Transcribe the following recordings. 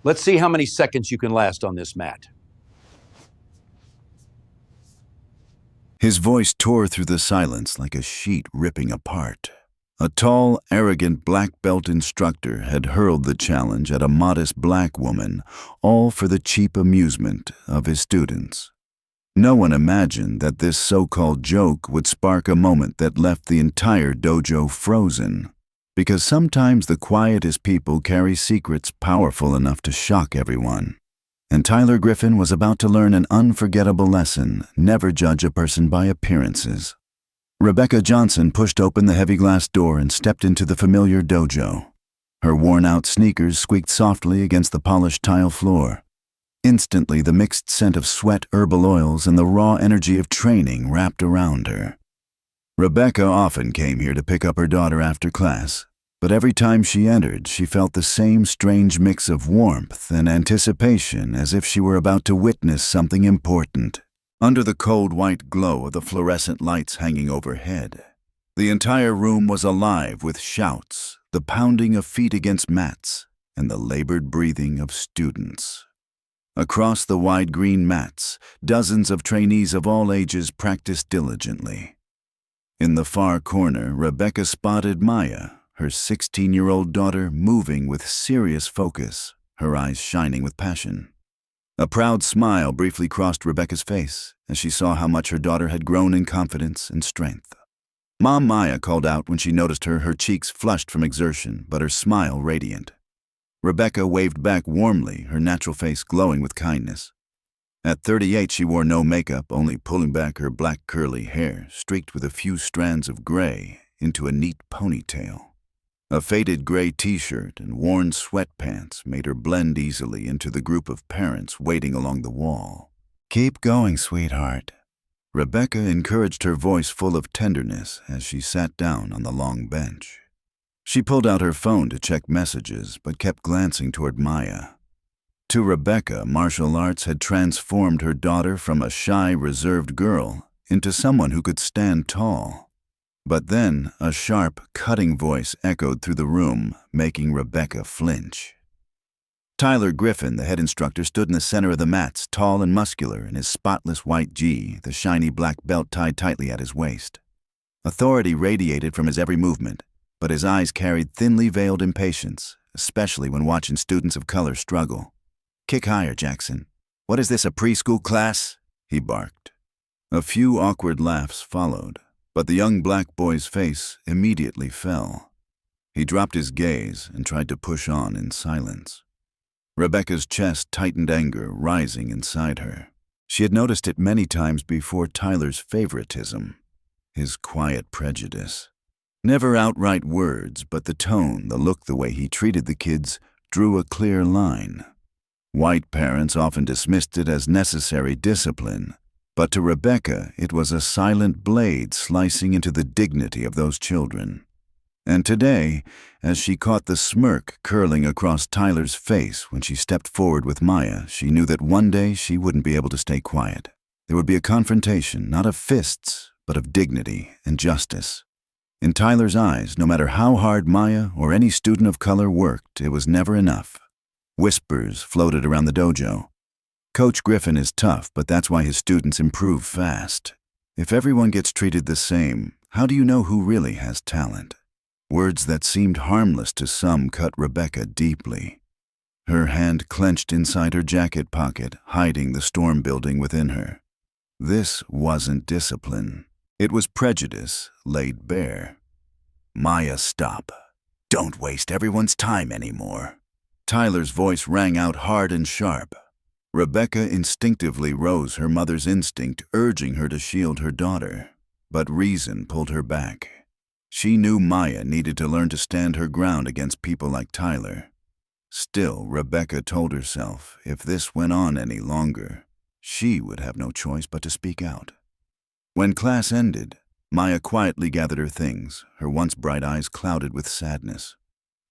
Let's see how many seconds you can last on this mat. His voice tore through the silence like a sheet ripping apart. A tall, arrogant black belt instructor had hurled the challenge at a modest black woman, all for the cheap amusement of his students. No one imagined that this so-called joke would spark a moment that left the entire dojo frozen, because sometimes the quietest people carry secrets powerful enough to shock everyone. And Tyler Griffin was about to learn an unforgettable lesson: never judge a person by appearances. Rebecca Johnson pushed open the heavy glass door and stepped into the familiar dojo. Her worn-out sneakers squeaked softly against the polished tile floor. Instantly, the mixed scent of sweat, herbal oils, and the raw energy of training wrapped around her. Rebecca often came here to pick up her daughter after class, but every time she entered, she felt the same strange mix of warmth and anticipation, as if she were about to witness something important. Under the cold white glow of the fluorescent lights hanging overhead, the entire room was alive with shouts, the pounding of feet against mats, and the labored breathing of students. Across the wide green mats, dozens of trainees of all ages practiced diligently. In the far corner, Rebecca spotted Maya, her 16-year-old daughter, moving with serious focus, her eyes shining with passion. A proud smile briefly crossed Rebecca's face as she saw how much her daughter had grown in confidence and strength. Mom Maya called out when she noticed her cheeks flushed from exertion, but her smile radiant. Rebecca waved back warmly, her natural face glowing with kindness. At 38, she wore no makeup, only pulling back her black curly hair, streaked with a few strands of gray, into a neat ponytail. A faded gray t-shirt and worn sweatpants made her blend easily into the group of parents waiting along the wall. "Keep going, sweetheart." Rebecca encouraged, her voice full of tenderness as she sat down on the long bench. She pulled out her phone to check messages, but kept glancing toward Maya. To Rebecca, martial arts had transformed her daughter from a shy, reserved girl into someone who could stand tall. But then a sharp, cutting voice echoed through the room, making Rebecca flinch. Tyler Griffin, the head instructor, stood in the center of the mats, tall and muscular in his spotless white gi, the shiny black belt tied tightly at his waist. Authority radiated from his every movement, but his eyes carried thinly veiled impatience, especially when watching students of color struggle. "Kick higher, Jackson. What is this, a preschool class?" he barked. A few awkward laughs followed, but the young black boy's face immediately fell. He dropped his gaze and tried to push on in silence. Rebecca's chest tightened, anger rising inside her. She had noticed it many times before: Tyler's favoritism, his quiet prejudice. Never outright words, but the tone, the look, the way he treated the kids drew a clear line. White parents often dismissed it as necessary discipline, but to Rebecca it was a silent blade slicing into the dignity of those children. And today, as she caught the smirk curling across Tyler's face when she stepped forward with Maya, she knew that one day she wouldn't be able to stay quiet. There would be a confrontation, not of fists, but of dignity and justice. In Tyler's eyes, no matter how hard Maya or any student of color worked, it was never enough. Whispers floated around the dojo. "Coach Griffin is tough, but that's why his students improve fast. If everyone gets treated the same, how do you know who really has talent?" Words that seemed harmless to some cut Rebecca deeply. Her hand clenched inside her jacket pocket, hiding the storm building within her. This wasn't discipline. It was prejudice laid bare. "Maya, stop. Don't waste everyone's time anymore." Tyler's voice rang out hard and sharp. Rebecca instinctively rose, her mother's instinct urging her to shield her daughter. But reason pulled her back. She knew Maya needed to learn to stand her ground against people like Tyler. Still, Rebecca told herself if this went on any longer, she would have no choice but to speak out. When class ended, Maya quietly gathered her things, her once bright eyes clouded with sadness.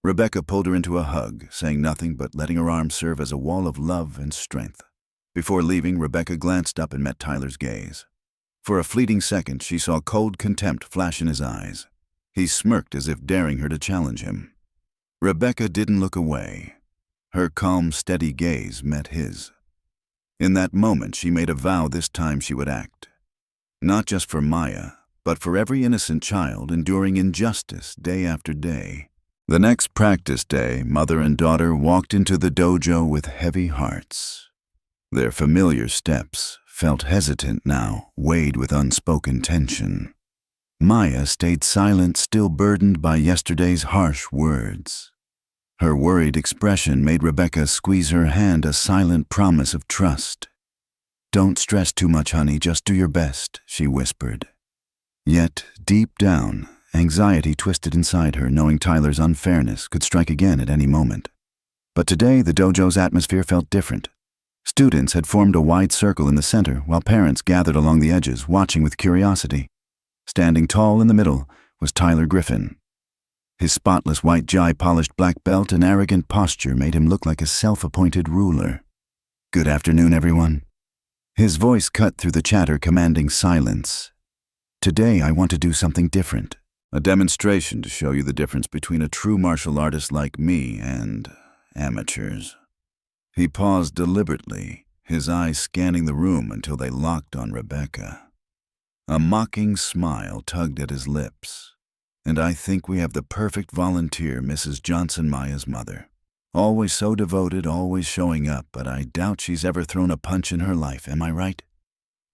Rebecca pulled her into a hug, saying nothing but letting her arms serve as a wall of love and strength. Before leaving, Rebecca glanced up and met Tyler's gaze. For a fleeting second, she saw cold contempt flash in his eyes. He smirked as if daring her to challenge him. Rebecca didn't look away. Her calm, steady gaze met his. In that moment, she made a vow this time she would act. Not just for Maya, but for every innocent child enduring injustice day after day. The next practice day, mother and daughter walked into the dojo with heavy hearts. Their familiar steps felt hesitant now, weighed with unspoken tension. Maya stayed silent, still burdened by yesterday's harsh words. Her worried expression made Rebecca squeeze her hand, a silent promise of trust. "Don't stress too much, honey, just do your best," she whispered. Yet, deep down, anxiety twisted inside her, knowing Tyler's unfairness could strike again at any moment. But today, the dojo's atmosphere felt different. Students had formed a wide circle in the center, while parents gathered along the edges, watching with curiosity. Standing tall in the middle was Tyler Griffin. His spotless white polished black belt and arrogant posture made him look like a self-appointed ruler. "Good afternoon, everyone." His voice cut through the chatter, commanding silence. "Today I want to do something different. A demonstration to show you the difference between a true martial artist like me and amateurs." He paused deliberately, his eyes scanning the room until they locked on Rebecca. A mocking smile tugged at his lips. "And I think we have the perfect volunteer, Mrs. Johnson, Maya's mother. Always so devoted, always showing up, but I doubt she's ever thrown a punch in her life, am I right?"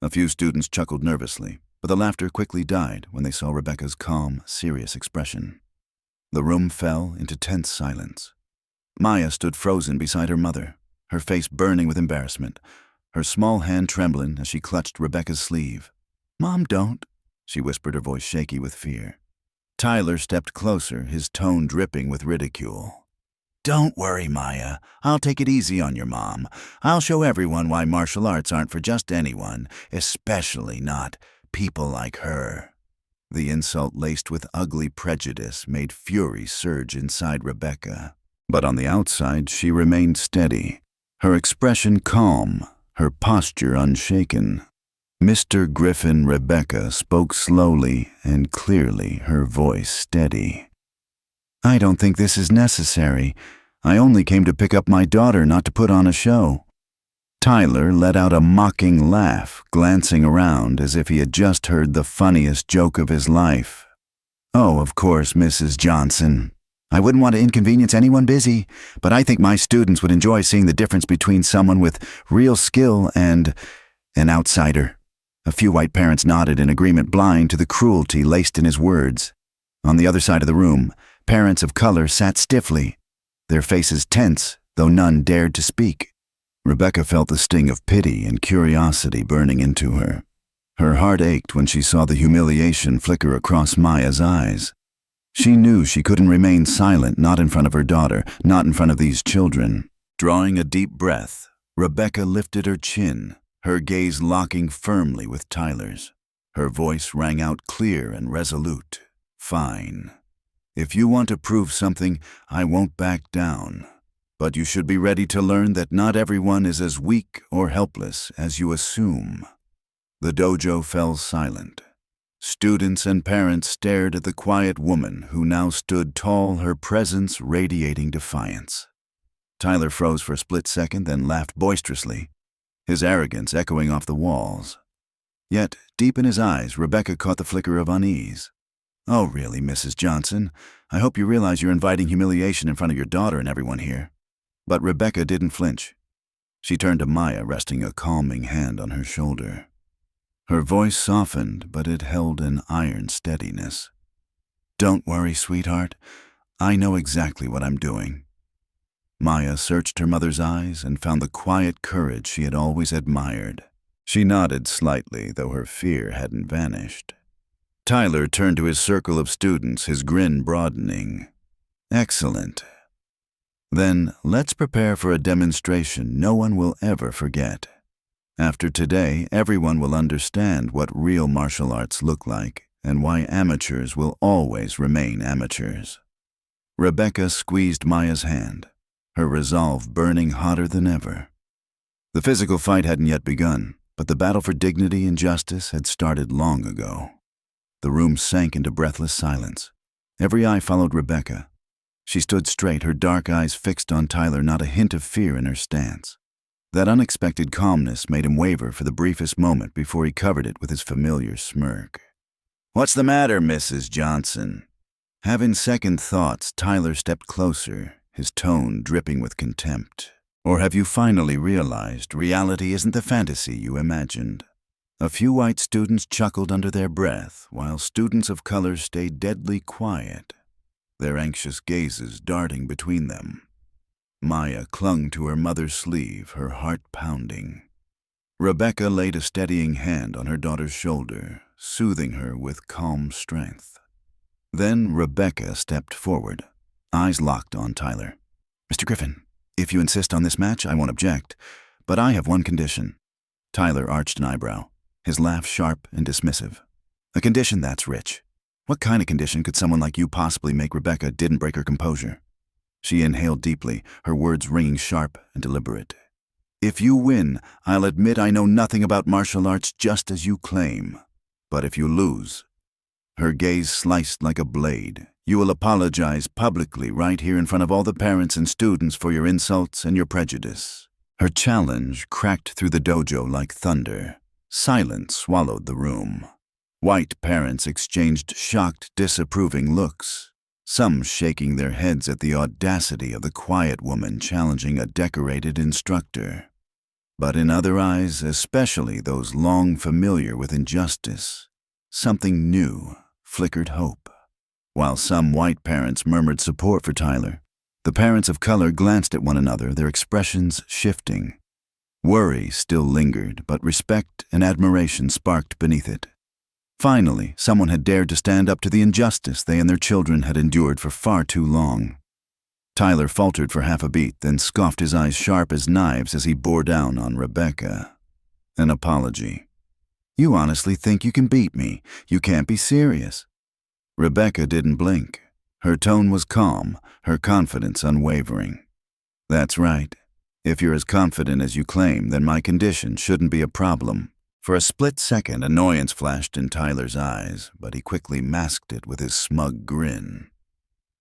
A few students chuckled nervously, but the laughter quickly died when they saw Rebecca's calm, serious expression. The room fell into tense silence. Maya stood frozen beside her mother, her face burning with embarrassment, her small hand trembling as she clutched Rebecca's sleeve. "Mom, don't," she whispered, her voice shaky with fear. Tyler stepped closer, his tone dripping with ridicule. "Don't worry, Maya. I'll take it easy on your mom. I'll show everyone why martial arts aren't for just anyone, especially not people like her." The insult, laced with ugly prejudice, made fury surge inside Rebecca. But on the outside, she remained steady, her expression calm, her posture unshaken. "Mr. Griffin," Rebecca spoke slowly and clearly, her voice steady. "I don't think this is necessary. I only came to pick up my daughter, not to put on a show." Tyler let out a mocking laugh, glancing around as if he had just heard the funniest joke of his life. "Oh, of course, Mrs. Johnson. I wouldn't want to inconvenience anyone busy, but I think my students would enjoy seeing the difference between someone with real skill and an outsider." A few white parents nodded in agreement, blind to the cruelty laced in his words. On the other side of the room, parents of color sat stiffly, their faces tense, though none dared to speak. Rebecca felt the sting of pity and curiosity burning into her. Her heart ached when she saw the humiliation flicker across Maya's eyes. She knew she couldn't remain silent, not in front of her daughter, not in front of these children. Drawing a deep breath, Rebecca lifted her chin, her gaze locking firmly with Tyler's. Her voice rang out clear and resolute. "Fine. If you want to prove something, I won't back down. But you should be ready to learn that not everyone is as weak or helpless as you assume." The dojo fell silent. Students and parents stared at the quiet woman who now stood tall, her presence radiating defiance. Tyler froze for a split second, then laughed boisterously, his arrogance echoing off the walls. Yet, deep in his eyes, Rebecca caught the flicker of unease. "Oh, really, Mrs. Johnson? I hope you realize you're inviting humiliation in front of your daughter and everyone here." But Rebecca didn't flinch. She turned to Maya, resting a calming hand on her shoulder. Her voice softened, but it held an iron steadiness. "Don't worry, sweetheart. I know exactly what I'm doing." Maya searched her mother's eyes and found the quiet courage she had always admired. She nodded slightly, though her fear hadn't vanished. Tyler turned to his circle of students, his grin broadening. "Excellent. Then let's prepare for a demonstration no one will ever forget. After today, everyone will understand what real martial arts look like and why amateurs will always remain amateurs." Rebecca squeezed Maya's hand, her resolve burning hotter than ever. The physical fight hadn't yet begun, but the battle for dignity and justice had started long ago. The room sank into breathless silence. Every eye followed Rebecca. She stood straight, her dark eyes fixed on Tyler, not a hint of fear in her stance. That unexpected calmness made him waver for the briefest moment before he covered it with his familiar smirk. "What's the matter, Mrs. Johnson?" Having second thoughts, Tyler stepped closer, his tone dripping with contempt. "Or have you finally realized reality isn't the fantasy you imagined?" A few white students chuckled under their breath, while students of color stayed deadly quiet, their anxious gazes darting between them. Maya clung to her mother's sleeve, her heart pounding. Rebecca laid a steadying hand on her daughter's shoulder, soothing her with calm strength. Then Rebecca stepped forward, eyes locked on Tyler. "Mr. Griffin, if you insist on this match, I won't object, but I have one condition." Tyler arched an eyebrow, his laugh sharp and dismissive. "A condition, that's rich. What kind of condition could someone like you possibly make Rebecca didn't break her composure?" She inhaled deeply, her words ringing sharp and deliberate. "If you win, I'll admit I know nothing about martial arts just as you claim. But if you lose," her gaze sliced like a blade, "you will apologize publicly right here in front of all the parents and students for your insults and your prejudice." Her challenge cracked through the dojo like thunder. Silence swallowed the room. White parents exchanged shocked, disapproving looks, some shaking their heads at the audacity of the quiet woman challenging a decorated instructor. But in other eyes, especially those long familiar with injustice, something new flickered hope. While some white parents murmured support for Tyler, the parents of color glanced at one another, their expressions shifting. Worry still lingered, but respect and admiration sparked beneath it. Finally, someone had dared to stand up to the injustice they and their children had endured for far too long. Tyler faltered for half a beat, then scoffed, his eyes sharp as knives as he bore down on Rebecca. An apology. "You honestly think you can beat me? You can't be serious." Rebecca didn't blink. Her tone was calm, her confidence unwavering. "That's right. If you're as confident as you claim, then my condition shouldn't be a problem." For a split second, annoyance flashed in Tyler's eyes, but he quickly masked it with his smug grin.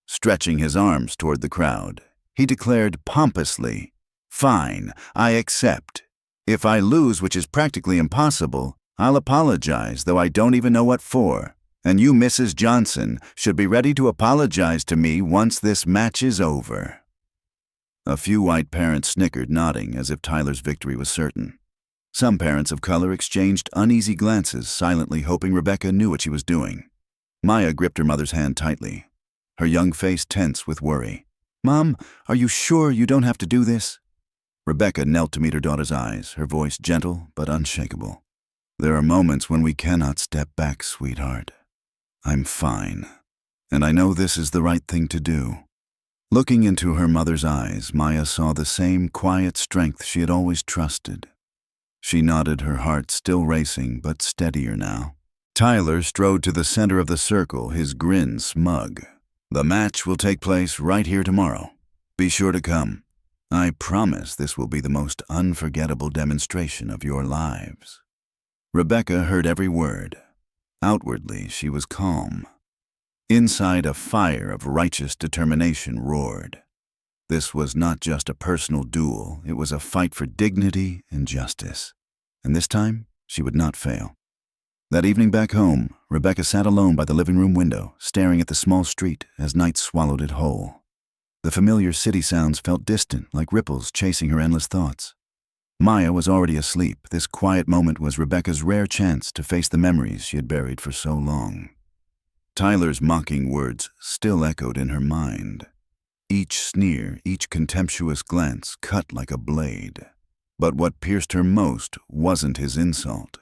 Stretching his arms toward the crowd, he declared pompously, "Fine, I accept. If I lose, which is practically impossible, I'll apologize, though I don't even know what for. And you, Mrs. Johnson, should be ready to apologize to me once this match is over." A few white parents snickered, nodding as if Tyler's victory was certain. Some parents of color exchanged uneasy glances, silently hoping Rebecca knew what she was doing. Maya gripped her mother's hand tightly, her young face tense with worry. "Mom, are you sure you don't have to do this?" Rebecca knelt to meet her daughter's eyes, her voice gentle but unshakable. "There are moments when we cannot step back, sweetheart. I'm fine, and I know this is the right thing to do." Looking into her mother's eyes, Maya saw the same quiet strength she had always trusted. She nodded, her heart still racing, but steadier now. Tyler strode to the center of the circle, his grin smug. "The match will take place right here tomorrow. Be sure to come. I promise this will be the most unforgettable demonstration of your lives." Rebecca heard every word. Outwardly, she was calm. Inside, a fire of righteous determination roared. This was not just a personal duel, it was a fight for dignity and justice. And this time, she would not fail. That evening back home, Rebecca sat alone by the living room window, staring at the small street as night swallowed it whole. The familiar city sounds felt distant, like ripples chasing her endless thoughts. Maya was already asleep. This quiet moment was Rebecca's rare chance to face the memories she had buried for so long. Tyler's mocking words still echoed in her mind. Each sneer, each contemptuous glance cut like a blade. But what pierced her most wasn't his insult.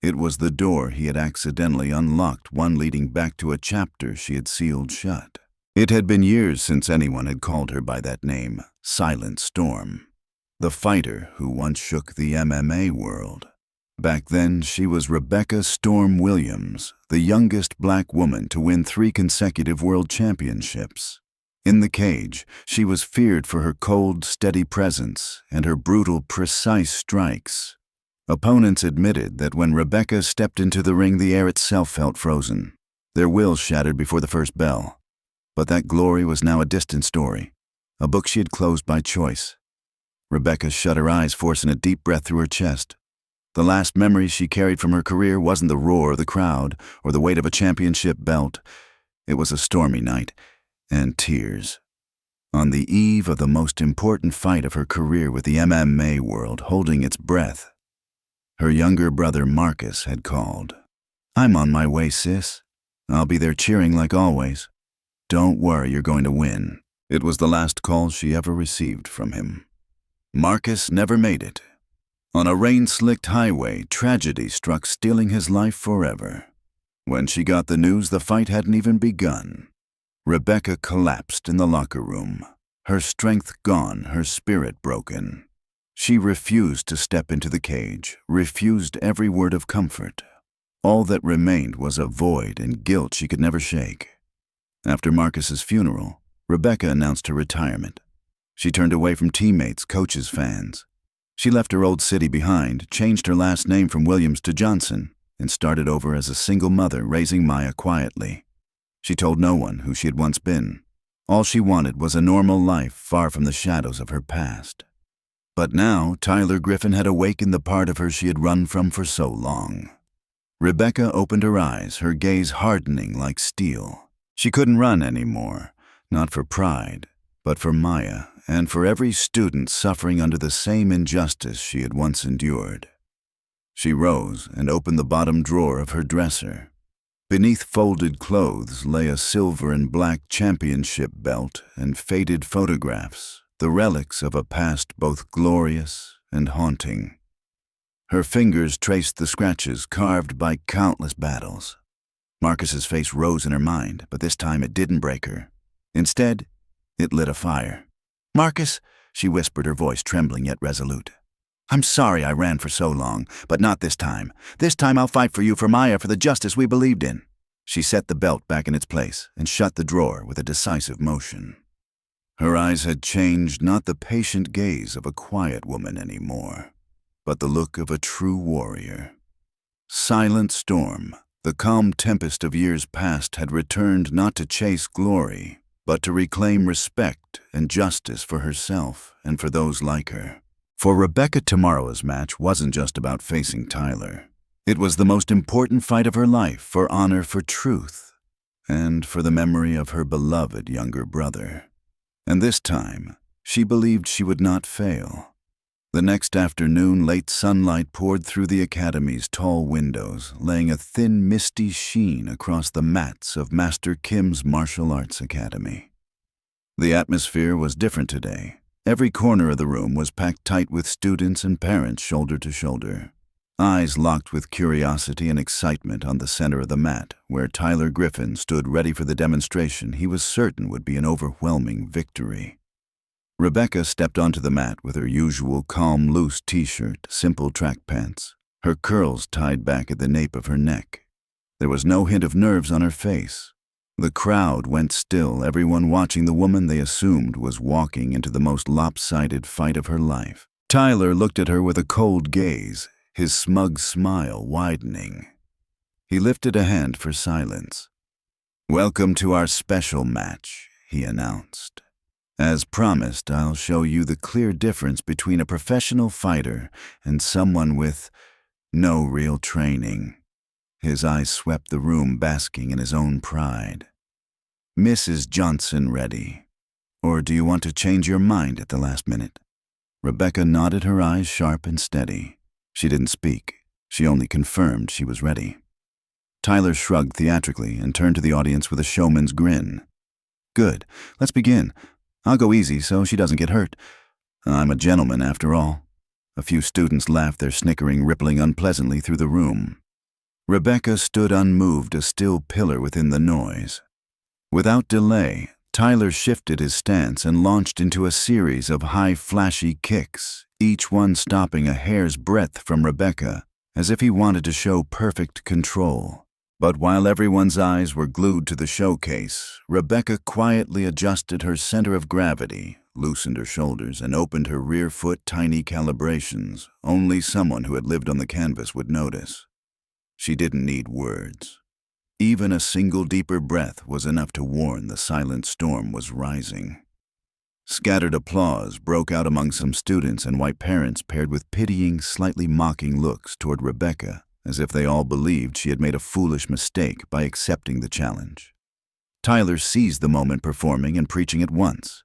It was the door he had accidentally unlocked, one leading back to a chapter she had sealed shut. It had been years since anyone had called her by that name, Silent Storm, the fighter who once shook the MMA world. Back then, she was Rebecca Storm Williams, the youngest black woman to win 3 consecutive world championships. In the cage, she was feared for her cold, steady presence and her brutal, precise strikes. Opponents admitted that when Rebecca stepped into the ring, the air itself felt frozen, their wills shattered before the first bell. But that glory was now a distant story, a book she had closed by choice. Rebecca shut her eyes, forcing a deep breath through her chest. The last memory she carried from her career wasn't the roar of the crowd or the weight of a championship belt. It was a stormy night and tears. On the eve of the most important fight of her career with the MMA world holding its breath, her younger brother Marcus had called. "I'm on my way, sis. I'll be there cheering like always. Don't worry, you're going to win." It was the last call she ever received from him. Marcus never made it. On a rain-slicked highway, tragedy struck, stealing his life forever. When she got the news, the fight hadn't even begun. Rebecca collapsed in the locker room, her strength gone, her spirit broken. She refused to step into the cage, refused every word of comfort. All that remained was a void and guilt she could never shake. After Marcus's funeral, Rebecca announced her retirement. She turned away from teammates, coaches, fans. She left her old city behind, changed her last name from Williams to Johnson, and started over as a single mother, raising Maya quietly. She told no one who she had once been. All she wanted was a normal life far from the shadows of her past. But now, Tyler Griffin had awakened the part of her she had run from for so long. Rebecca opened her eyes, her gaze hardening like steel. She couldn't run anymore, not for pride, but for Maya and for every student suffering under the same injustice she had once endured. She rose and opened the bottom drawer of her dresser. Beneath folded clothes lay a silver and black championship belt and faded photographs, the relics of a past both glorious and haunting. Her fingers traced the scratches carved by countless battles. Marcus's face rose in her mind, but this time it didn't break her. Instead, it lit a fire. "Marcus," she whispered, her voice trembling yet resolute. "I'm sorry I ran for so long, but not this time. This time I'll fight for you, for Maya, for the justice we believed in." She set the belt back in its place and shut the drawer with a decisive motion. Her eyes had changed, not the patient gaze of a quiet woman anymore, but the look of a true warrior. Silent storm, the calm tempest of years past, had returned not to chase glory, but to reclaim respect and justice for herself and for those like her. For Rebecca, tomorrow's match wasn't just about facing Tyler. It was the most important fight of her life, for honor, for truth, and for the memory of her beloved younger brother. And this time, she believed she would not fail. The next afternoon, late sunlight poured through the academy's tall windows, laying a thin, misty sheen across the mats of Master Kim's martial arts academy. The atmosphere was different today. Every corner of the room was packed tight with students and parents shoulder to shoulder. Eyes locked with curiosity and excitement on the center of the mat, where Tyler Griffin stood ready for the demonstration he was certain would be an overwhelming victory. Rebecca stepped onto the mat with her usual calm, loose t-shirt, simple track pants, her curls tied back at the nape of her neck. There was no hint of nerves on her face. The crowd went still, everyone watching the woman they assumed was walking into the most lopsided fight of her life. Tyler looked at her with a cold gaze, his smug smile widening. He lifted a hand for silence. "Welcome to our special match," he announced. "As promised, I'll show you the clear difference between a professional fighter and someone with no real training." His eyes swept the room, basking in his own pride. "Mrs. Johnson ready? Or do you want to change your mind at the last minute?" Rebecca nodded, her eyes sharp and steady. She didn't speak. She only confirmed she was ready. Tyler shrugged theatrically and turned to the audience with a showman's grin. "Good. Let's begin. I'll go easy so she doesn't get hurt. I'm a gentleman, after all." A few students laughed, their snickering rippling unpleasantly through the room. Rebecca stood unmoved, a still pillar within the noise. Without delay, Tyler shifted his stance and launched into a series of high, flashy kicks, each one stopping a hair's breadth from Rebecca, as if he wanted to show perfect control. But while everyone's eyes were glued to the showcase, Rebecca quietly adjusted her center of gravity, loosened her shoulders, and opened her rear foot, tiny calibrations only someone who had lived on the canvas would notice. She didn't need words. Even a single deeper breath was enough to warn the silent storm was rising. Scattered applause broke out among some students and white parents, paired with pitying, slightly mocking looks toward Rebecca, as if they all believed she had made a foolish mistake by accepting the challenge. Tyler seized the moment, performing and preaching at once.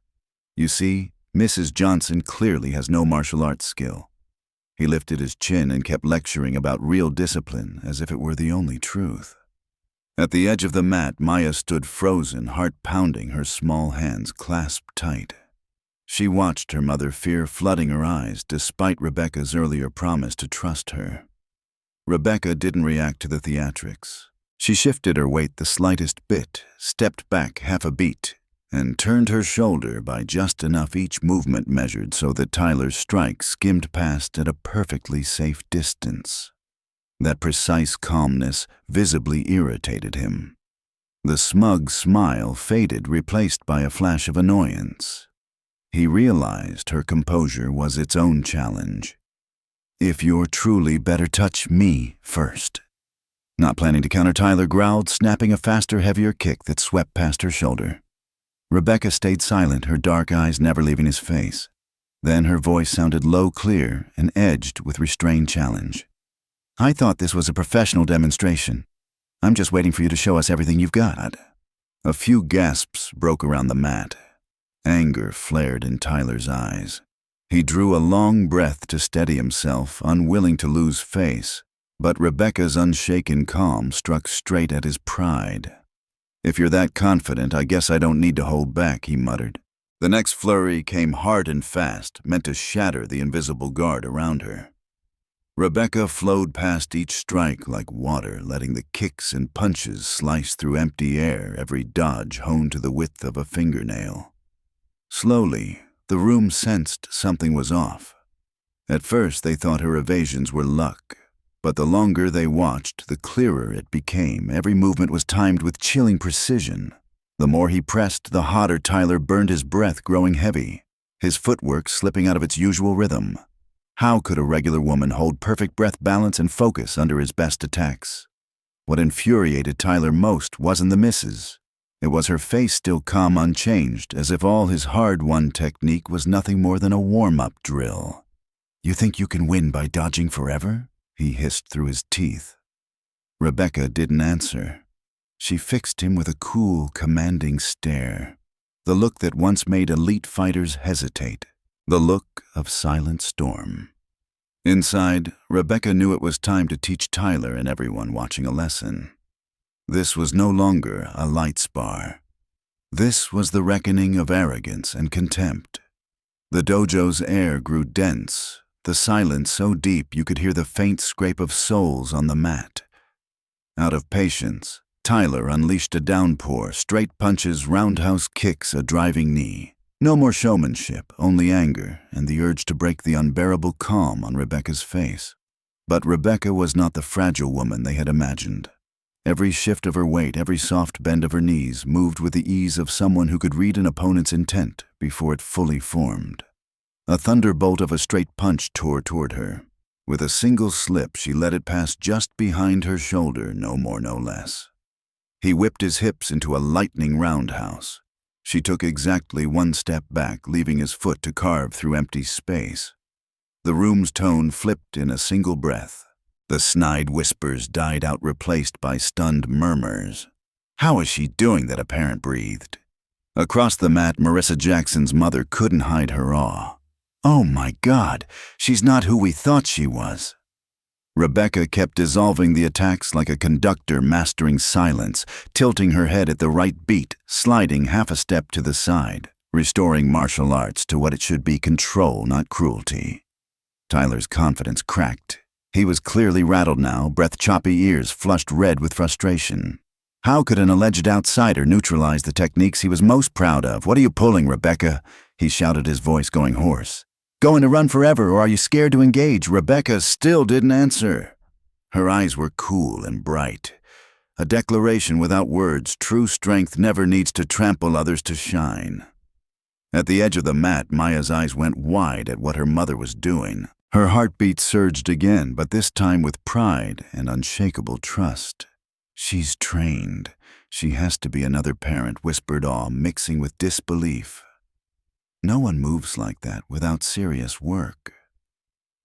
"You see, Mrs. Johnson clearly has no martial arts skill." He lifted his chin and kept lecturing about real discipline as if it were the only truth. At the edge of the mat, Maya stood frozen, heart pounding, her small hands clasped tight. She watched her mother, fear flooding her eyes, despite Rebecca's earlier promise to trust her. Rebecca didn't react to the theatrics. She shifted her weight the slightest bit, stepped back half a beat, and turned her shoulder by just enough, each movement measured so that Tyler's strike skimmed past at a perfectly safe distance. That precise calmness visibly irritated him. The smug smile faded, replaced by a flash of annoyance. He realized her composure was its own challenge. "If you're truly better touch me first." Not planning to counter, Tyler growled, snapping a faster, heavier kick that swept past her shoulder. Rebecca stayed silent, her dark eyes never leaving his face. Then her voice sounded low, clear, and edged with restrained challenge. "I thought this was a professional demonstration. I'm just waiting for you to show us everything you've got." A few gasps broke around the mat. Anger flared in Tyler's eyes. He drew a long breath to steady himself, unwilling to lose face, but Rebecca's unshaken calm struck straight at his pride. "If you're that confident, I guess I don't need to hold back," he muttered. The next flurry came hard and fast, meant to shatter the invisible guard around her. Rebecca flowed past each strike like water, letting the kicks and punches slice through empty air, every dodge honed to the width of a fingernail. Slowly, the room sensed something was off. At first, they thought her evasions were luck, but the longer they watched, the clearer it became. Every movement was timed with chilling precision. The more he pressed, the hotter Tyler burned, his breath growing heavy, his footwork slipping out of its usual rhythm. How could a regular woman hold perfect breath, balance, and focus under his best attacks? What infuriated Tyler most wasn't the misses. It was her face, still calm, unchanged, as if all his hard-won technique was nothing more than a warm-up drill. "You think you can win by dodging forever?" he hissed through his teeth. Rebecca didn't answer. She fixed him with a cool, commanding stare, the look that once made elite fighters hesitate, the look of silent storm. Inside, Rebecca knew it was time to teach Tyler and everyone watching a lesson. This was no longer a light spar. This was the reckoning of arrogance and contempt. The dojo's air grew dense, the silence so deep you could hear the faint scrape of soles on the mat. Out of patience, Tyler unleashed a downpour, straight punches, roundhouse kicks, a driving knee. No more showmanship, only anger and the urge to break the unbearable calm on Rebecca's face. But Rebecca was not the fragile woman they had imagined. Every shift of her weight, every soft bend of her knees moved with the ease of someone who could read an opponent's intent before it fully formed. A thunderbolt of a straight punch tore toward her. With a single slip, she let it pass just behind her shoulder, no more, no less. He whipped his hips into a lightning roundhouse. She took exactly one step back, leaving his foot to carve through empty space. The room's tone flipped in a single breath. The snide whispers died out, replaced by stunned murmurs. "How is she doing that?" a parent breathed. Across the mat, Marissa Jackson's mother couldn't hide her awe. "Oh my God, she's not who we thought she was." Rebecca kept dissolving the attacks like a conductor mastering silence, tilting her head at the right beat, sliding half a step to the side, restoring martial arts to what it should be: control, not cruelty. Tyler's confidence cracked. He was clearly rattled now, breath choppy, ears flushed red with frustration. How could an alleged outsider neutralize the techniques he was most proud of? "What are you pulling, Rebecca?" he shouted, his voice going hoarse. "Going to run forever, or are you scared to engage?" Rebecca still didn't answer. Her eyes were cool and bright. A declaration without words: true strength never needs to trample others to shine. At the edge of the mat, Maya's eyes went wide at what her mother was doing. Her heartbeat surged again, but this time with pride and unshakable trust. "She's trained. She has to be another parent," whispered awe, mixing with disbelief. No one moves like that without serious work.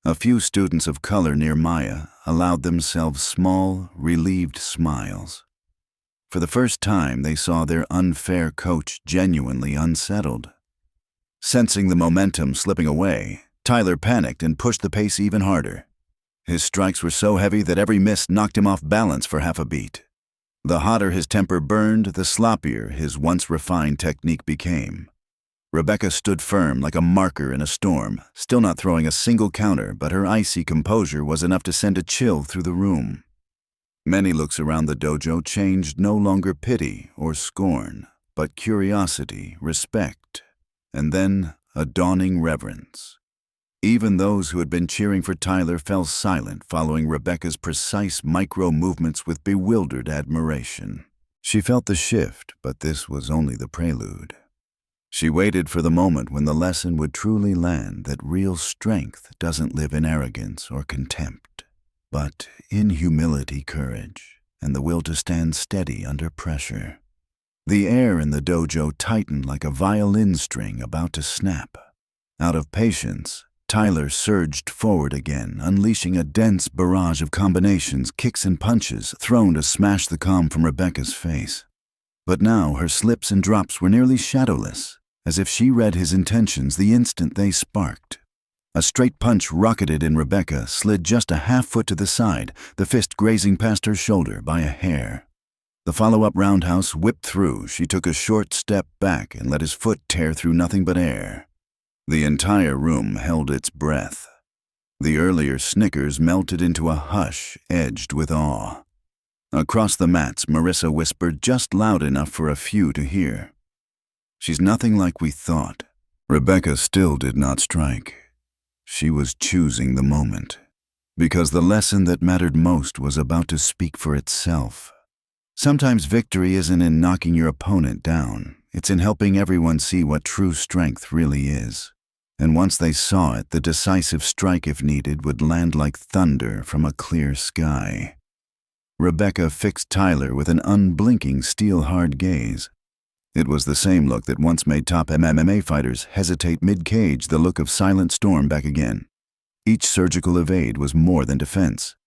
A few students of color near Maya allowed themselves small, relieved smiles. For the first time, they saw their unfair coach genuinely unsettled. Sensing the momentum slipping away, Tyler panicked and pushed the pace even harder. His strikes were so heavy that every miss knocked him off balance for half a beat. The hotter his temper burned, the sloppier his once refined technique became. Rebecca stood firm like a marker in a storm, still not throwing a single counter, but her icy composure was enough to send a chill through the room. Many looks around the dojo changed no longer pity or scorn, but curiosity, respect, and then a dawning reverence. Even those who had been cheering for Tyler fell silent following Rebecca's precise micro-movements with bewildered admiration. She felt the shift, but this was only the prelude. She waited for the moment when the lesson would truly land that real strength doesn't live in arrogance or contempt, but in humility, courage, and the will to stand steady under pressure. The air in the dojo tightened like a violin string about to snap. Out of patience, Tyler surged forward again, unleashing a dense barrage of combinations, kicks and punches thrown to smash the calm from Rebecca's face. But now her slips and drops were nearly shadowless, as if she read his intentions the instant they sparked. A straight punch rocketed in Rebecca, slid just a half-foot to the side, the fist grazing past her shoulder by a hair. The follow-up roundhouse whipped through. She took a short step back and let his foot tear through nothing but air. The entire room held its breath. The earlier snickers melted into a hush edged with awe. Across the mats, Marissa whispered just loud enough for a few to hear. "She's nothing like we thought." Rebecca still did not strike. She was choosing the moment, because the lesson that mattered most was about to speak for itself. Sometimes victory isn't in knocking your opponent down. It's in helping everyone see what true strength really is. And once they saw it, the decisive strike, if needed, would land like thunder from a clear sky. Rebecca fixed Tyler with an unblinking, steel-hard gaze. It was the same look that once made top MMA fighters hesitate mid-cage, the look of silent storm back again. Each surgical evade was more than defense.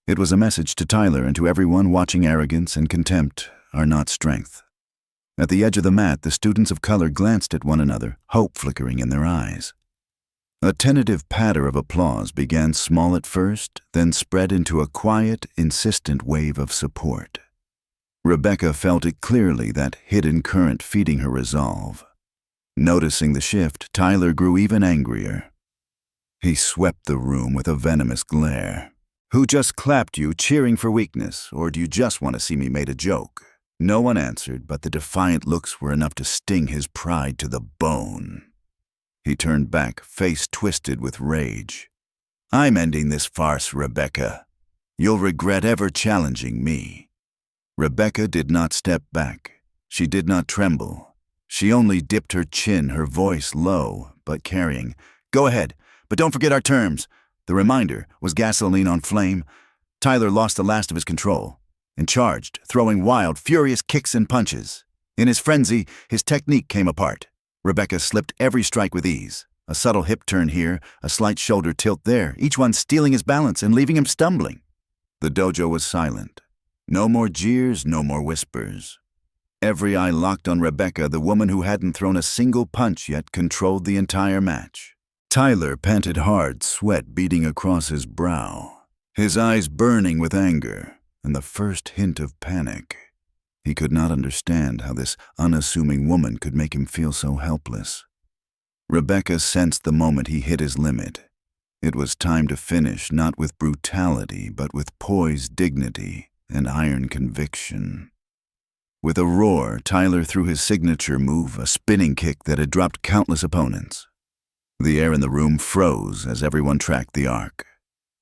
It was a message to Tyler and to everyone watching. Arrogance and contempt are not strength. At the edge of the mat, the students of color glanced at one another, hope flickering in their eyes. A tentative patter of applause began small at first, then spread into a quiet, insistent wave of support. Rebecca felt it clearly, that hidden current feeding her resolve. Noticing the shift, Tyler grew even angrier. He swept the room with a venomous glare. "Who just clapped you, cheering for weakness, or do you just want to see me made a joke?" No one answered, but the defiant looks were enough to sting his pride to the bone. He turned back, face twisted with rage. "I'm ending this farce, Rebecca. You'll regret ever challenging me." Rebecca did not step back. She did not tremble. She only dipped her chin, her voice low, but carrying. "Go ahead, but don't forget our terms." The reminder was gasoline on flame. Tyler lost the last of his control and charged, throwing wild, furious kicks and punches. In his frenzy, his technique came apart. Rebecca slipped every strike with ease. A subtle hip turn here, a slight shoulder tilt there, each one stealing his balance and leaving him stumbling. The dojo was silent. No more jeers, no more whispers. Every eye locked on Rebecca, the woman who hadn't thrown a single punch yet controlled the entire match. Tyler panted hard, sweat beading across his brow, his eyes burning with anger and the first hint of panic. He could not understand how this unassuming woman could make him feel so helpless. Rebecca sensed the moment he hit his limit. It was time to finish, not with brutality, but with poised dignity and iron conviction. With a roar, Tyler threw his signature move, a spinning kick that had dropped countless opponents. The air in the room froze as everyone tracked the arc.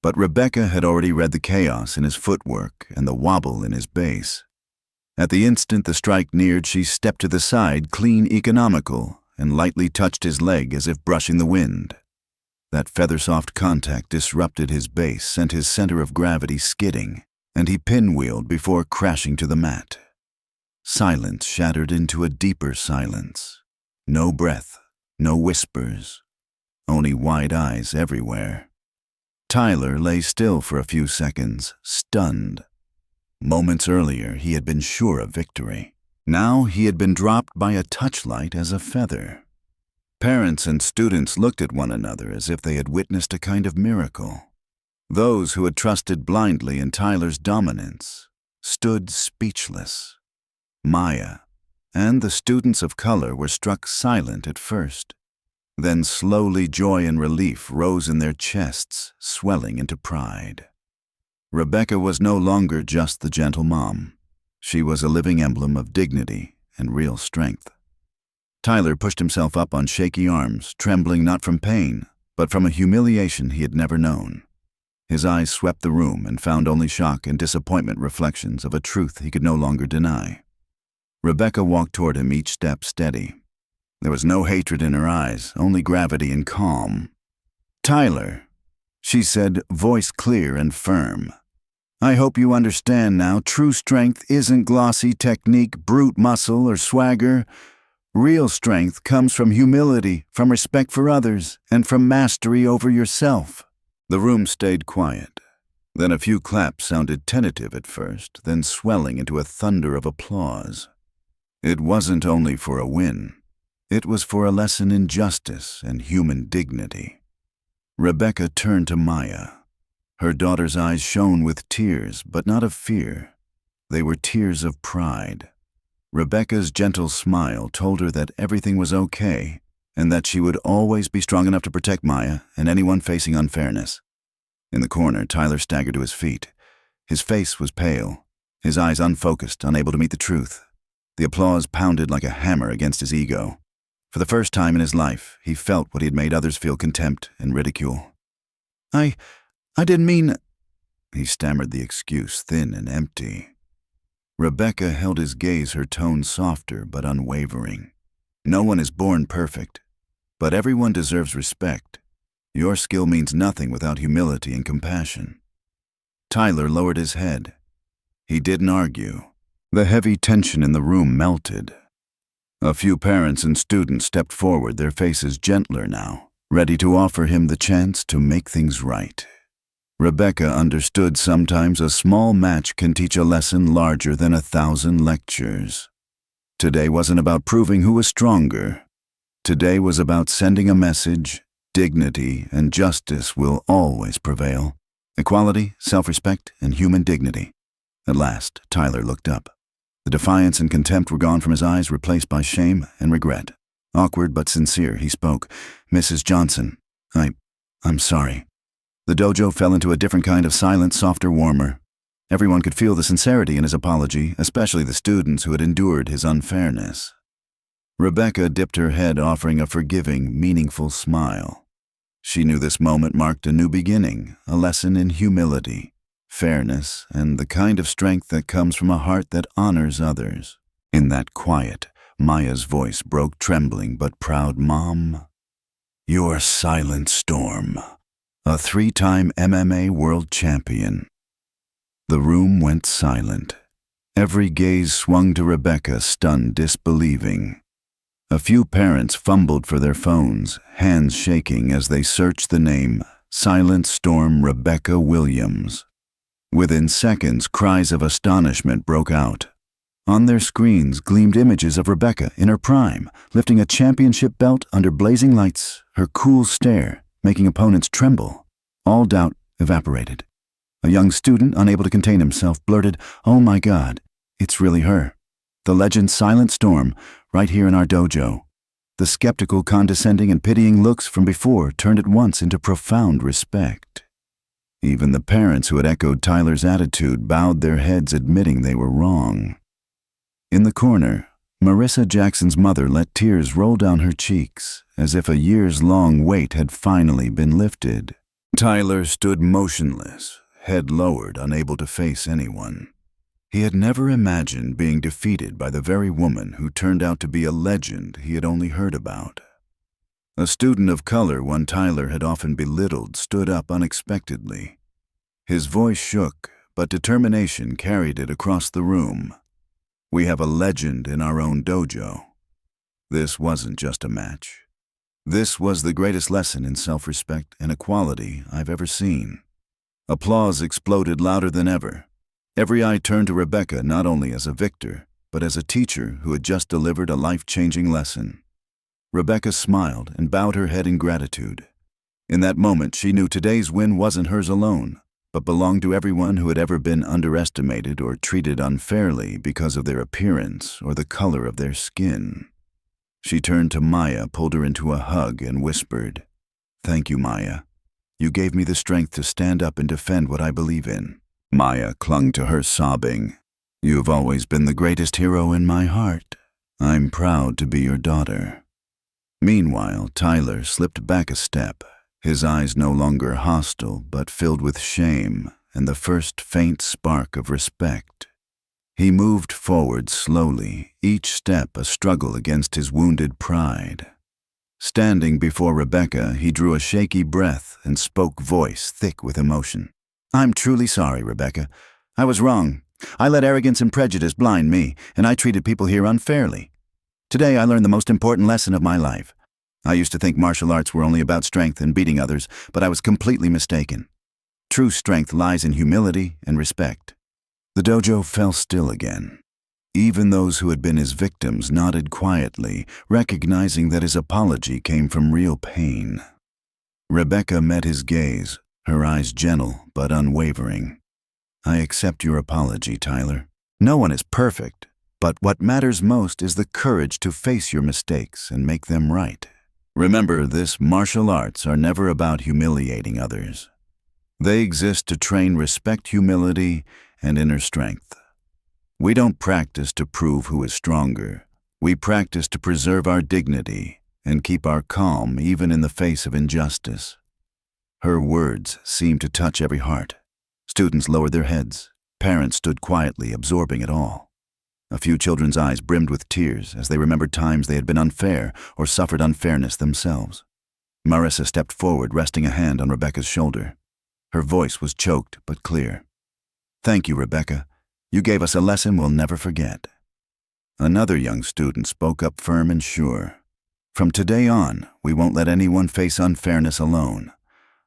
But Rebecca had already read the chaos in his footwork and the wobble in his base. At the instant the strike neared, she stepped to the side, clean, economical, and lightly touched his leg as if brushing the wind. That feather-soft contact disrupted his base, sent his center of gravity skidding. and he pinwheeled before crashing to the mat. Silence shattered into a deeper silence. No breath, no whispers, only wide eyes everywhere. Tyler lay still for a few seconds, stunned. Moments earlier, he had been sure of victory. Now he had been dropped by a touchlight as a feather. Parents and students looked at one another as if they had witnessed a kind of miracle. Those who had trusted blindly in Tyler's dominance stood speechless. Maya and the students of color were struck silent at first. Then slowly joy and relief rose in their chests, swelling into pride. Rebecca was no longer just the gentle mom. She was a living emblem of dignity and real strength. Tyler pushed himself up on shaky arms, trembling not from pain, but from a humiliation he had never known. His eyes swept the room and found only shock and disappointment reflections of a truth he could no longer deny. Rebecca walked toward him, each step steady. There was no hatred in her eyes, only gravity and calm. "Tyler," she said, voice clear and firm. "I hope you understand now, true strength isn't glossy technique, brute muscle, or swagger. Real strength comes from humility, from respect for others, and from mastery over yourself." The room stayed quiet. Then a few claps sounded tentative at first, then swelling into a thunder of applause. It wasn't only for a win. It was for a lesson in justice and human dignity. Rebecca turned to Maya. Her daughter's eyes shone with tears, but not of fear. They were tears of pride. Rebecca's gentle smile told her that everything was okay, and that she would always be strong enough to protect Maya and anyone facing unfairness. In the corner, Tyler staggered to his feet. His face was pale, his eyes unfocused, unable to meet the truth. The applause pounded like a hammer against his ego. For the first time in his life, he felt what he had made others feel: contempt and ridicule. I didn't mean—" he stammered the excuse, thin and empty. Rebecca held his gaze, her tone softer but unwavering. "No one is born perfect, but everyone deserves respect. Your skill means nothing without humility and compassion." Tyler lowered his head. He didn't argue. The heavy tension in the room melted. A few parents and students stepped forward, their faces gentler now, ready to offer him the chance to make things right. Rebecca understood sometimes a small match can teach a lesson larger than 1,000 lectures. Today wasn't about proving who was stronger. Today was about sending a message: dignity and justice will always prevail. Equality, self-respect, and human dignity. At last, Tyler looked up. The defiance and contempt were gone from his eyes, replaced by shame and regret. Awkward but sincere, he spoke. "Mrs. Johnson, I'm sorry." The dojo fell into a different kind of silence, softer, warmer. Everyone could feel the sincerity in his apology, especially the students who had endured his unfairness. Rebecca dipped her head, offering a forgiving, meaningful smile. She knew this moment marked a new beginning, a lesson in humility, fairness, and the kind of strength that comes from a heart that honors others. In that quiet, Maya's voice broke, trembling but proud. "Mom, you're Silent Storm, a 3-time MMA world champion." The room went silent. Every gaze swung to Rebecca, stunned, disbelieving. A few parents fumbled for their phones, hands shaking as they searched the name Silent Storm Rebecca Williams. Within seconds, cries of astonishment broke out. On their screens gleamed images of Rebecca in her prime, lifting a championship belt under blazing lights, her cool stare making opponents tremble. All doubt evaporated. A young student, unable to contain himself, blurted, "Oh my God, it's really her. The legend Silent Storm, right here in our dojo." The skeptical, condescending, and pitying looks from before turned at once into profound respect. Even the parents who had echoed Tyler's attitude bowed their heads, admitting they were wrong. In the corner, Marissa Jackson's mother let tears roll down her cheeks, as if a years-long weight had finally been lifted. Tyler stood motionless, head lowered, unable to face anyone. He had never imagined being defeated by the very woman who turned out to be a legend he had only heard about. A student of color one Tyler had often belittled stood up unexpectedly. His voice shook, but determination carried it across the room. We have a legend in our own dojo. This wasn't just a match. This was the greatest lesson in self-respect and equality I've ever seen. Applause exploded louder than ever. Every eye turned to Rebecca not only as a victor, but as a teacher who had just delivered a life-changing lesson. Rebecca smiled and bowed her head in gratitude. In that moment, she knew today's win wasn't hers alone, but belonged to everyone who had ever been underestimated or treated unfairly because of their appearance or the color of their skin. She turned to Maya, pulled her into a hug, and whispered, "Thank you, Maya. You gave me the strength to stand up and defend what I believe in." Maya clung to her, sobbing, "You've always been the greatest hero in my heart. I'm proud to be your daughter." Meanwhile, Tyler slipped back a step, his eyes no longer hostile but filled with shame and the first faint spark of respect. He moved forward slowly, each step a struggle against his wounded pride. Standing before Rebecca, he drew a shaky breath and spoke, voice thick with emotion. "I'm truly sorry, Rebecca. I was wrong. I let arrogance and prejudice blind me, and I treated people here unfairly. Today I learned the most important lesson of my life. I used to think martial arts were only about strength and beating others, but I was completely mistaken. True strength lies in humility and respect." The dojo fell still again. Even those who had been his victims nodded quietly, recognizing that his apology came from real pain. Rebecca met his gaze, her eyes gentle but unwavering. "I accept your apology, Tyler. No one is perfect, but what matters most is the courage to face your mistakes and make them right. Remember, this martial arts are never about humiliating others. They exist to train respect, humility, and inner strength. We don't practice to prove who is stronger. We practice to preserve our dignity and keep our calm even in the face of injustice." Her words seemed to touch every heart. Students lowered their heads. Parents stood quietly, absorbing it all. A few children's eyes brimmed with tears as they remembered times they had been unfair or suffered unfairness themselves. Marissa stepped forward, resting a hand on Rebecca's shoulder. Her voice was choked but clear. "Thank you, Rebecca. You gave us a lesson we'll never forget." Another young student spoke up firm and sure. "From today on, we won't let anyone face unfairness alone.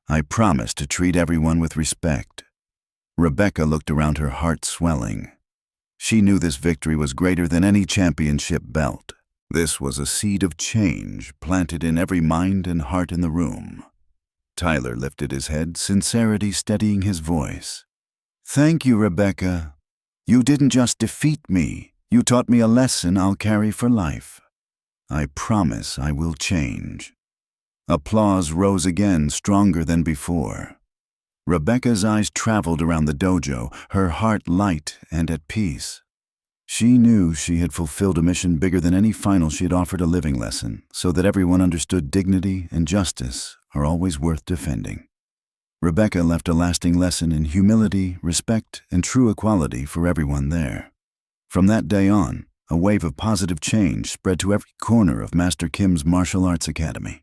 I promise to treat everyone with respect." Rebecca looked around, her heart swelling. She knew this victory was greater than any championship belt. This was a seed of change planted in every mind and heart in the room. Tyler lifted his head, sincerity steadying his voice. "Thank you, Rebecca. You didn't just defeat me. You taught me a lesson I'll carry for life. I promise I will change." Applause rose again, stronger than before. Rebecca's eyes traveled around the dojo, her heart light and at peace. She knew she had fulfilled a mission bigger than any final. She had offered a living lesson, so that everyone understood dignity and justice are always worth defending. Rebecca left a lasting lesson in humility, respect, and true equality for everyone there. From that day on, a wave of positive change spread to every corner of Master Kim's martial arts academy.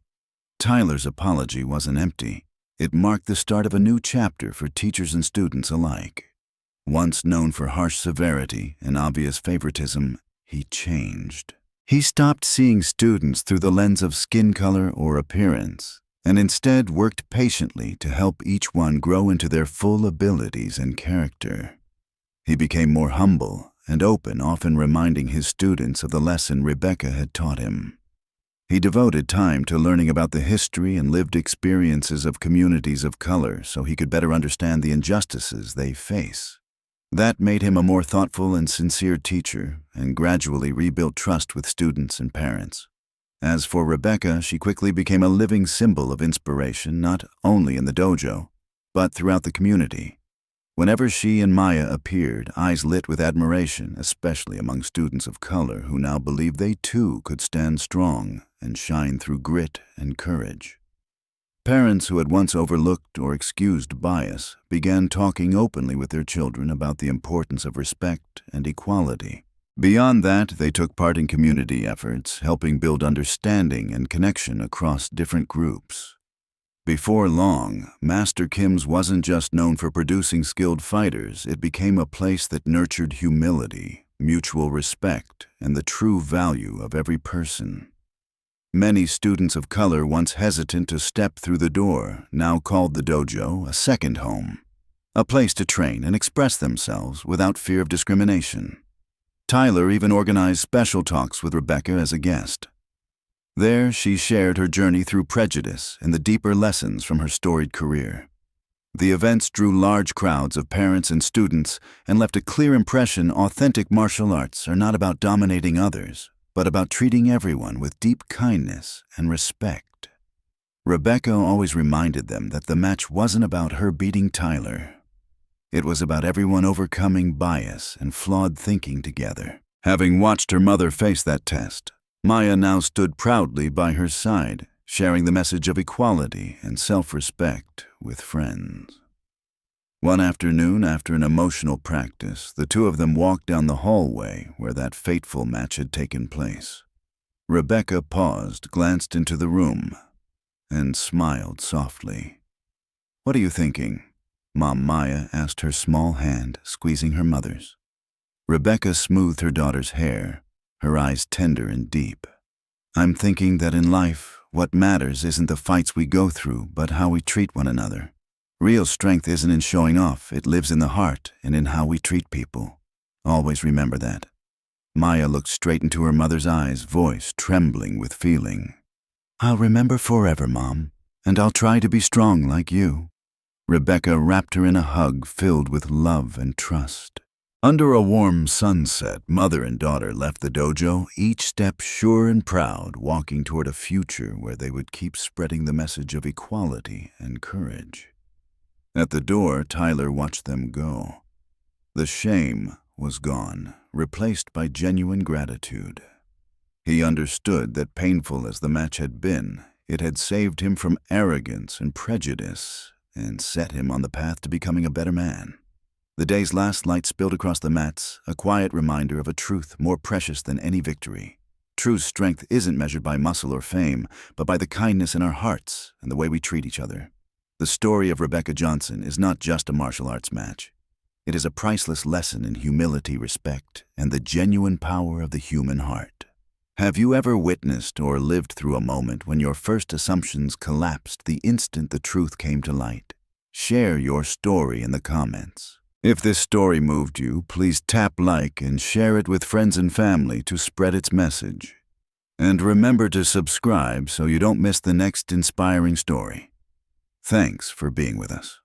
Tyler's apology wasn't empty. It marked the start of a new chapter for teachers and students alike. Once known for harsh severity and obvious favoritism, he changed. He stopped seeing students through the lens of skin color or appearance, and instead worked patiently to help each one grow into their full abilities and character. He became more humble and open, often reminding his students of the lesson Rebecca had taught him. He devoted time to learning about the history and lived experiences of communities of color so he could better understand the injustices they face. That made him a more thoughtful and sincere teacher and gradually rebuilt trust with students and parents. As for Rebecca, she quickly became a living symbol of inspiration not only in the dojo, but throughout the community. Whenever she and Maya appeared, eyes lit with admiration, especially among students of color who now believed they too could stand strong and shine through grit and courage. Parents who had once overlooked or excused bias began talking openly with their children about the importance of respect and equality. Beyond that, they took part in community efforts, helping build understanding and connection across different groups. Before long, Master Kim's wasn't just known for producing skilled fighters, it became a place that nurtured humility, mutual respect, and the true value of every person. Many students of color, once hesitant to step through the door, now called the dojo a second home, a place to train and express themselves without fear of discrimination. Tyler even organized special talks with Rebecca as a guest. There, she shared her journey through prejudice and the deeper lessons from her storied career. The events drew large crowds of parents and students and left a clear impression authentic martial arts are not about dominating others, but about treating everyone with deep kindness and respect. Rebecca always reminded them that the match wasn't about her beating Tyler. It was about everyone overcoming bias and flawed thinking together. Having watched her mother face that test, Maya now stood proudly by her side, sharing the message of equality and self-respect with friends. One afternoon, after an emotional practice, the two of them walked down the hallway where that fateful match had taken place. Rebecca paused, glanced into the room, and smiled softly. "What are you thinking?" Mom Maya asked, her small hand squeezing her mother's. Rebecca smoothed her daughter's hair, her eyes tender and deep. "I'm thinking that in life, what matters isn't the fights we go through, but how we treat one another. Real strength isn't in showing off, it lives in the heart and in how we treat people. Always remember that." Maya looked straight into her mother's eyes, voice trembling with feeling. "I'll remember forever, Mom, and I'll try to be strong like you." Rebecca wrapped her in a hug filled with love and trust. Under a warm sunset, mother and daughter left the dojo, each step sure and proud, walking toward a future where they would keep spreading the message of equality and courage. At the door, Tyler watched them go. The shame was gone, replaced by genuine gratitude. He understood that painful as the match had been, it had saved him from arrogance and prejudice and set him on the path to becoming a better man. The day's last light spilled across the mats, a quiet reminder of a truth more precious than any victory. True strength isn't measured by muscle or fame, but by the kindness in our hearts and the way we treat each other. The story of Rebecca Johnson is not just a martial arts match. It is a priceless lesson in humility, respect, and the genuine power of the human heart. Have you ever witnessed or lived through a moment when your first assumptions collapsed the instant the truth came to light? Share your story in the comments. If this story moved you, please tap like and share it with friends and family to spread its message. And remember to subscribe so you don't miss the next inspiring story. Thanks for being with us.